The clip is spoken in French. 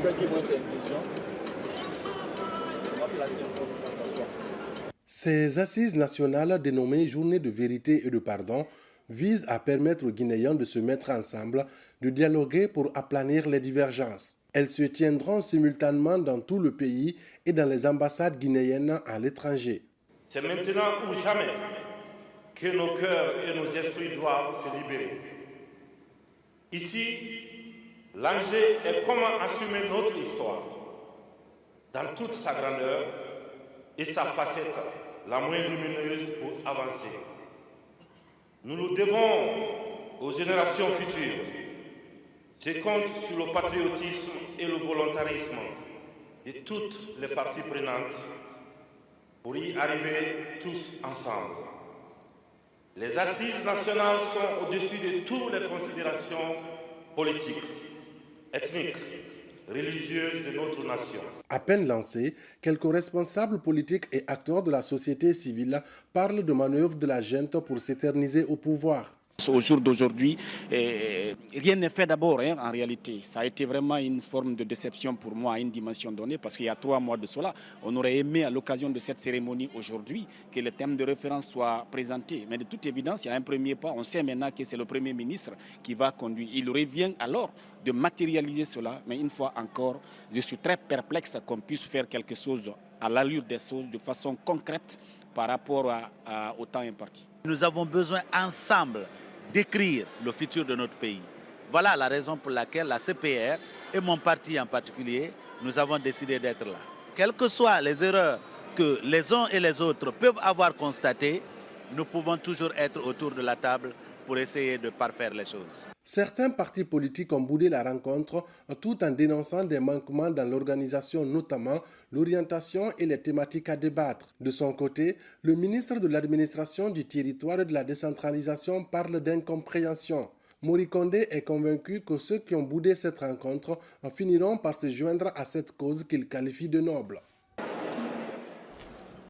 j'espère qu'ils vont être intelligents. On va placer une fois pour s'asseoir. Ces assises nationales dénommées Journée de vérité et de pardon visent à permettre aux Guinéens de se mettre ensemble, de dialoguer pour aplanir les divergences. Elles se tiendront simultanément dans tout le pays et dans les ambassades guinéennes à l'étranger. C'est maintenant ou jamais que nos cœurs et nos esprits doivent se libérer. Ici, l'enjeu est comment assumer notre histoire dans toute sa grandeur et sa facette la moins lumineuse pour avancer. Nous le devons aux générations futures. Je compte sur le patriotisme et le volontarisme de toutes les parties prenantes pour y arriver tous ensemble. Les assises nationales sont au-dessus de toutes les considérations politiques, ethniques, religieuses de notre nation. À peine lancé, quelques responsables politiques et acteurs de la société civile parlent de manœuvres de la junte pour s'éterniser au pouvoir. Au jour d'aujourd'hui, rien n'est fait d'abord en réalité. Ça a été vraiment une forme de déception pour moi à une dimension donnée parce qu'il y a 3 mois de cela, on aurait aimé à l'occasion de cette cérémonie aujourd'hui que le thème de référence soit présenté. Mais de toute évidence, il y a un premier pas. On sait maintenant que c'est le Premier ministre qui va conduire. Il revient alors de matérialiser cela. Mais une fois encore, je suis très perplexe qu'on puisse faire quelque chose à l'allure des choses de façon concrète par rapport au temps imparti. Nous avons besoin ensemble d'écrire le futur de notre pays. Voilà la raison pour laquelle la CPR et mon parti en particulier, nous avons décidé d'être là. Quelles que soient les erreurs que les uns et les autres peuvent avoir constatées, nous pouvons toujours être autour de la table pour essayer de parfaire les choses. Certains partis politiques ont boudé la rencontre tout en dénonçant des manquements dans l'organisation, notamment l'orientation et les thématiques à débattre. De son côté, le ministre de l'administration du territoire et de la décentralisation parle d'incompréhension. Mori Kondé est convaincu que ceux qui ont boudé cette rencontre finiront par se joindre à cette cause qu'il qualifie de noble.